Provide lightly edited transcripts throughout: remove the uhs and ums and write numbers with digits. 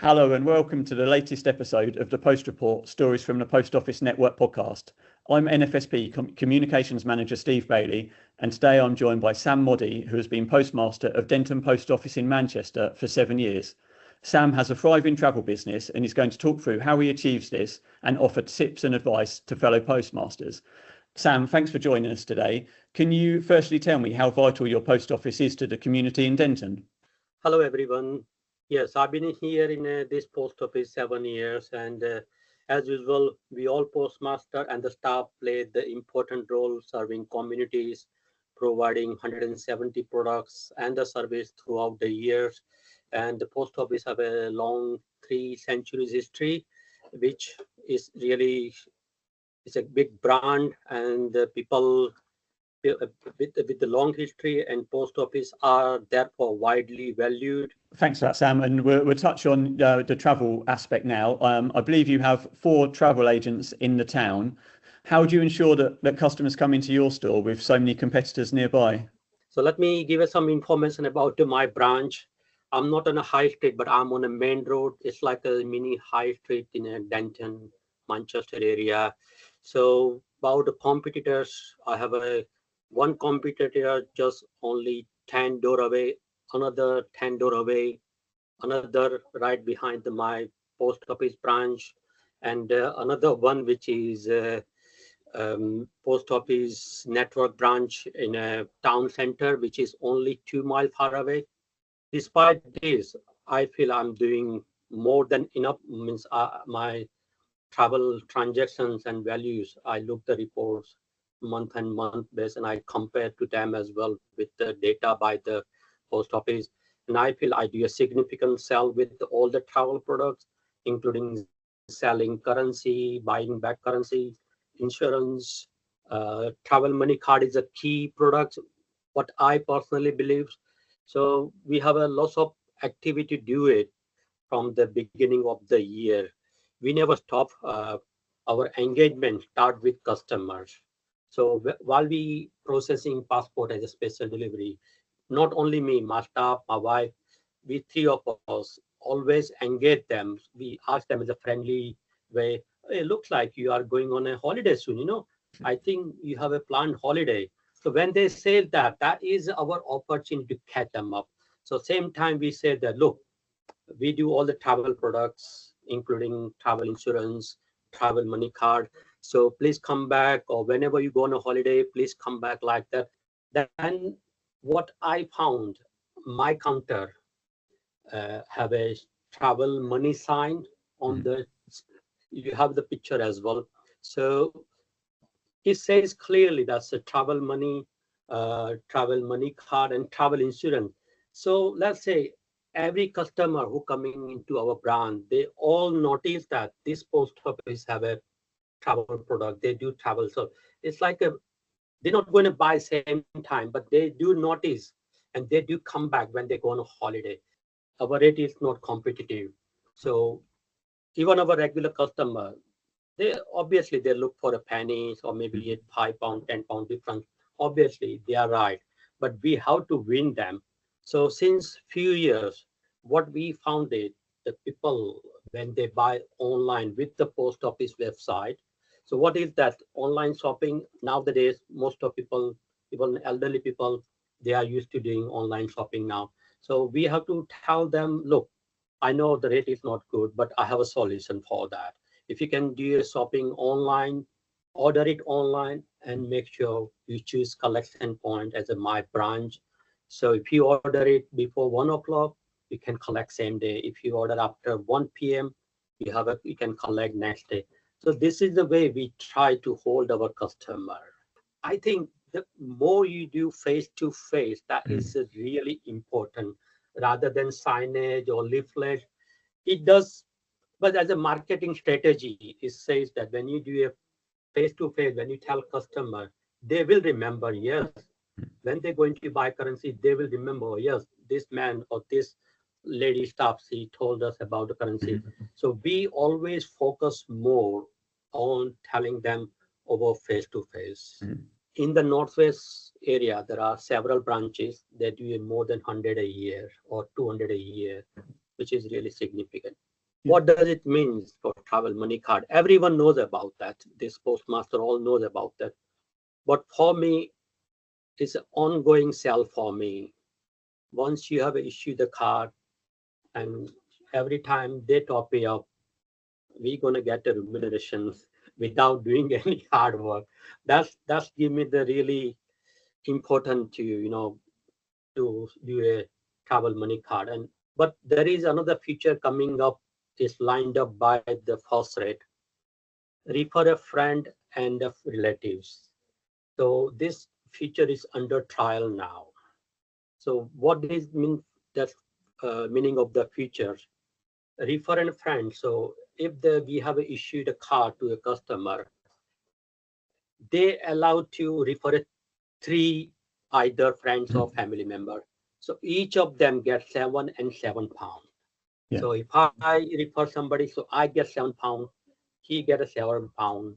Hello and welcome to the latest episode of the Post Report, Stories from the Post Office Network podcast. I'm NFSP Communications Manager Steve Bailey, and today I'm joined by Sam Modi, who has been postmaster of Denton Post Office in Manchester for 7 years. Sam has a thriving travel business and is going to talk through how he achieves this and offer tips and advice to fellow postmasters. Sam, thanks for joining us today. Can you firstly tell me how vital your post office is to the community in Denton? Hello, everyone. Yes, I've been here in this post office 7 years, and as usual, we all postmaster and the staff play the important role serving communities, providing 170 products and the service throughout the years. And the post office have a long 3 centuries history, which is really it's a big brand, and people with the long history and post office are therefore widely valued. Thanks for that, Sam. And we'll touch on the travel aspect now. I believe you have 4 travel agents in the town. How do you ensure that customers come into your store with so many competitors nearby? So let me give you some information about my branch. I'm not on a high street, but I'm on a main road. It's like a mini high street in a Denton, Manchester area. So about the competitors, I have one competitor just only 10 door away, another 10 door away, another right behind my post office branch, and another one which is post office network branch in a town center, which is only 2 miles far away. Despite this, I feel I'm doing more than enough. Means my travel transactions and values, I look the reports month and month base, and I compare to them as well with the data by the post office. And I feel I do a significant sell with all the travel products, including selling currency, buying back currency, insurance. Travel money card is a key product, what I personally believe. So we have a lot of activity to do it from the beginning of the year. We never stop. Our engagement start with customers. So while we processing passport as a special delivery, not only me, my staff, my wife, we 3 of us always engage them. We ask them in a friendly way. It looks like you are going on a holiday soon. I think you have a planned holiday. So when they say that, that is our opportunity to catch them up. So same time we say that, look, we do all the travel products, including travel insurance, travel money card. So please come back, or whenever you go on a holiday, please come back like that. Then what I found, my counter have a travel money sign on the, you have the picture as well. So it says clearly that's a travel money card and travel insurance. So let's say every customer who coming into our brand, they all notice that this post office have a travel product. They do travel. So it's like they're not going to buy same time, but they do notice and they do come back when they go on a holiday. Our rate is not competitive. So even our regular customer, they obviously they look for a pennies or maybe a £5, £10 difference. Obviously they are right, but we have to win them. So since few years, what we found is the people when they buy online with the post office website. So what is that online shopping nowadays? Most of people, even elderly people, they are used to doing online shopping now. So we have to tell them, look, I know the rate is not good, but I have a solution for that. If you can do a shopping online, order it online, and make sure you choose collection point as a my branch. So if you order it before 1 o'clock, you can collect same day. If you order after 1 p.m., you can collect next day. So this is the way we try to hold our customer. I think the more you do face to face, that is really important rather than signage or leaflet. It does, but as a marketing strategy, it says that when you do a face to face, when you tell customer, they will remember, yes, when they're going to buy currency, they will remember, yes, this man or this lady staff, she told us about the currency. So we always focus more on telling them over face to face. In the Northwest area, there are several branches that do more than 100 a year or 200 a year, which is really significant. What does it mean for travel money card? Everyone knows about that. This postmaster all knows about that. But for me, it's an ongoing sell for me. Once you have issued the card, and every time they top it up, we're gonna get the remuneration without doing any hard work. That's give me the really important to to do a travel money card. And but there is another feature coming up, is lined up by the first rate. Refer a friend and of relatives. So this feature is under trial now. So what does mean, that meaning of the feature? Refer a friend. So if we have issued a card to a customer, they allow to refer three either friends or family member. So each of them gets 7 and 7 pounds. Yeah. So if I refer somebody, so I get 7 pounds, he get a 7 pound.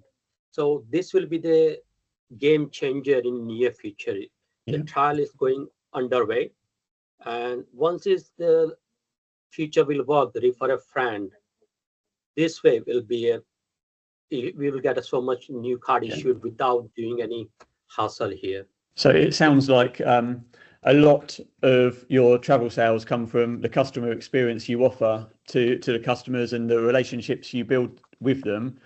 So this will be the game changer in near future. The trial is going underway, and once is the future will work, the refer a friend. This way will be we will get so much new card issued without doing any hassle here. So it sounds like a lot of your travel sales come from the customer experience you offer to the customers and the relationships you build with them.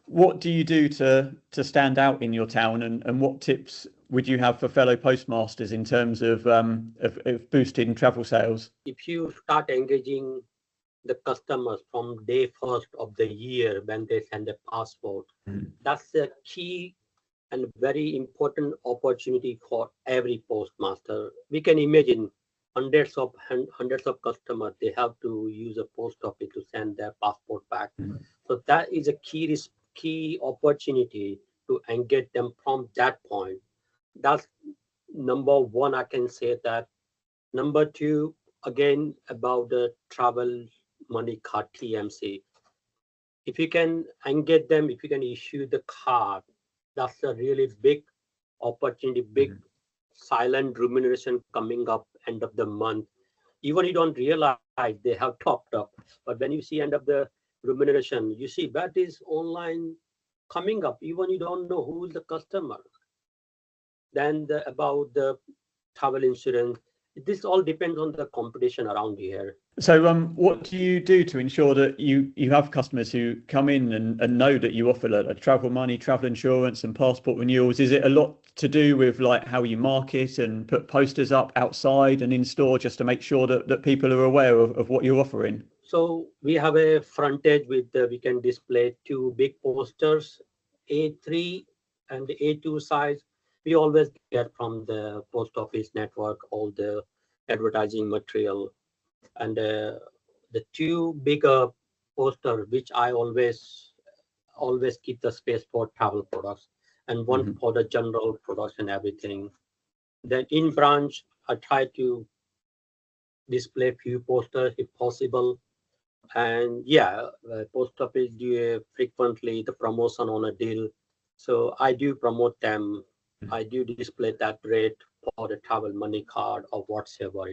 What do you do to stand out in your town, and what tips would you have for fellow postmasters in terms of boosting travel sales? If you start engaging the customers from day first of the year when they send a passport, that's the key and very important opportunity for every postmaster. We can imagine hundreds of customers, they have to use a post office to send their passport back. So that is a key opportunity to engage them from that point. That's number one, I can say that. Number two, again, about the travel money card TMC. If you can engage them, if you can issue the card, that's a really big opportunity, big silent remuneration coming up end of the month. Even you don't realize they have topped up, but when you see end of the remuneration, you see that is online coming up. Even you don't know who is the customer. Then about the travel insurance, this all depends on the competition around here. So what do you do to ensure that you have customers who come in and know that you offer a travel money, travel insurance and passport renewals? Is it a lot to do with like how you market and put posters up outside and in store just to make sure that people are aware of what you're offering? So we have a frontage with we can display two big posters, A3 and A2 size. We always get from the post office network all the advertising material, and the two bigger poster which I always keep the space for travel products, and one for the general products and everything. Then in branch, I try to display few posters if possible. And yeah, post office do frequently the promotion on a deal, so I do promote them. I do display that rate for the travel money card or whatsoever.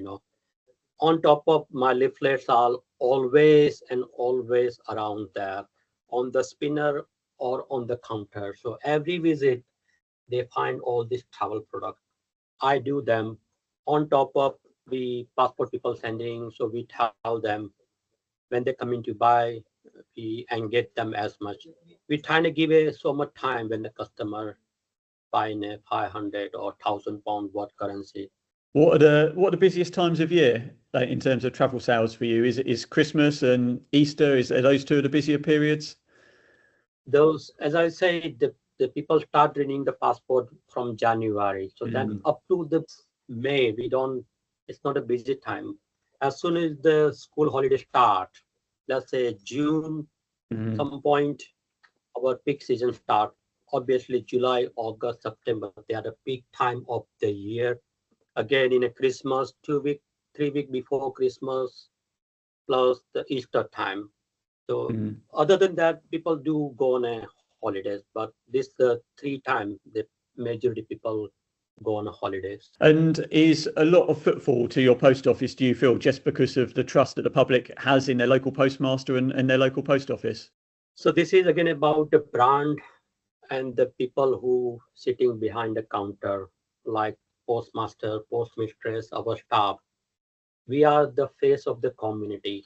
On top of my leaflets are always and always around there on the spinner or on the counter. So every visit they find all these travel products. I do them on top of the passport people sending. So we tell them when they come in to buy, we engage them as much. We try to give so much time when the customer buying a 500 or 1,000 pound worth currency. What are the busiest times of year in terms of travel sales for you? Is Christmas and Easter? Are those two of the busier periods? Those, as I say, the people start renewing the passport from January. So then up to the May, it's not a busy time. As soon as the school holidays start, let's say June, some point, our peak season start. Obviously, July, August, September, they are the peak time of the year. Again, in a Christmas, 2 week, 3 week before Christmas, plus the Easter time. So other than that, people do go on a holidays, but this the 3 times the majority people go on holidays. And is a lot of footfall to your post office, do you feel, just because of the trust that the public has in their local postmaster and their local post office? So this is again about the brand and the people who sitting behind the counter, like postmaster, postmistress, our staff. We are the face of the community,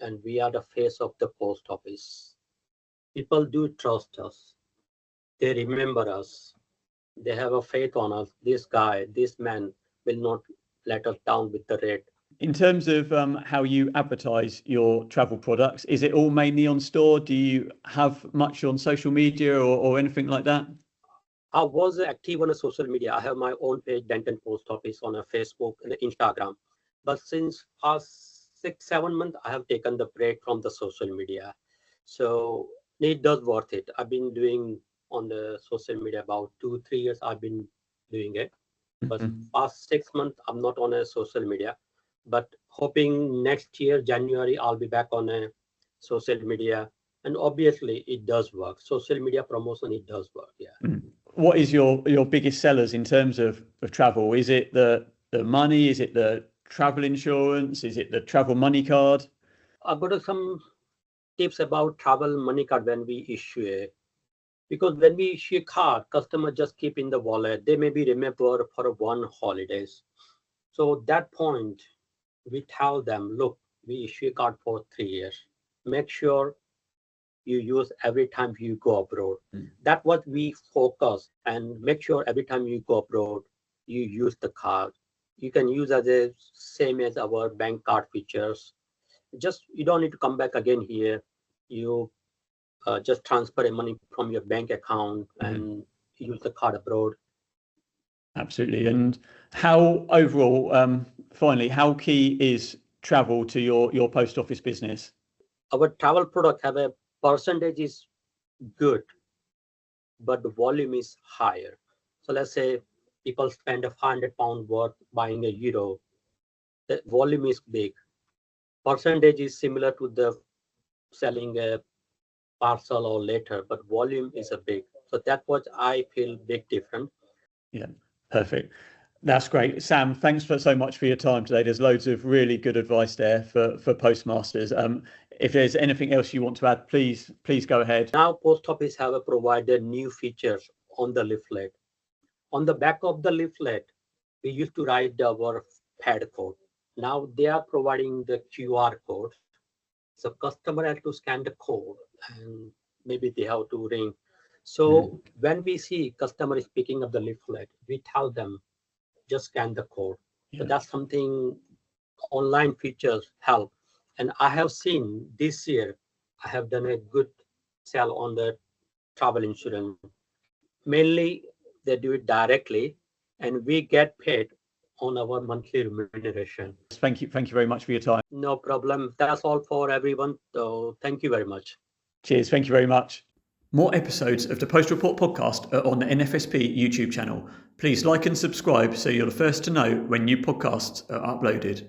and we are the face of the post office. People do trust us. They remember us. They have a faith on us. This guy, this man will not let us down with the rate. In terms of how you advertise your travel products, is it all mainly on store? Do you have much on social media or anything like that? I was active on a social media. I have my own page, Denton Post Office, on a Facebook and Instagram. But since past 6-7 months, I have taken the break from the social media. So it does worth it. I've been doing on the social media about 2-3 years. I've been doing it. But past 6 months, I'm not on a social media. But hoping next year, January, I'll be back on a social media. And obviously, it does work. Social media promotion, it does work. Yeah. What is your biggest sellers in terms of travel? Is it the money? Is it the travel insurance? Is it the travel money card? I've got some tips about travel money card when we issue it. Because when we issue a card, customer just keep in the wallet. They maybe remember for one holidays. So at that point, we tell them, look, we issue a card for 3 years. Make sure you use every time you go abroad. That's what we focus, and make sure every time you go abroad, you use the card. You can use as a same as our bank card features. Just you don't need to come back again here. You just transfer money from your bank account and use the card abroad. Absolutely. And how overall, finally, how key is travel to your post office business? Our travel product have a percentage is good, but the volume is higher. So let's say people spend £500 worth buying a euro. The volume is big. Percentage is similar to the selling a parcel or letter, but volume is a big. So that's what I feel big difference. Yeah, perfect. That's great. Sam, thanks so much for your time today. There's loads of really good advice there for postmasters. If there's anything else you want to add, please go ahead. Now post office have provided new features on the leaflet. On the back of the leaflet, we used to write our pad code. Now they are providing the QR code. So customer has to scan the code and maybe they have to ring. So when we see customer is picking up the leaflet, we tell them, just scan the code. So that's something online features help. And I have seen this year, I have done a good sell on the travel insurance. Mainly they do it directly and we get paid on our monthly remuneration. Thank you very much for your time. No problem. That's all for everyone. So thank you very much. Cheers. Thank you very much. More episodes of the Post Report podcast are on the NFSP YouTube channel. Please like and subscribe so you're the first to know when new podcasts are uploaded.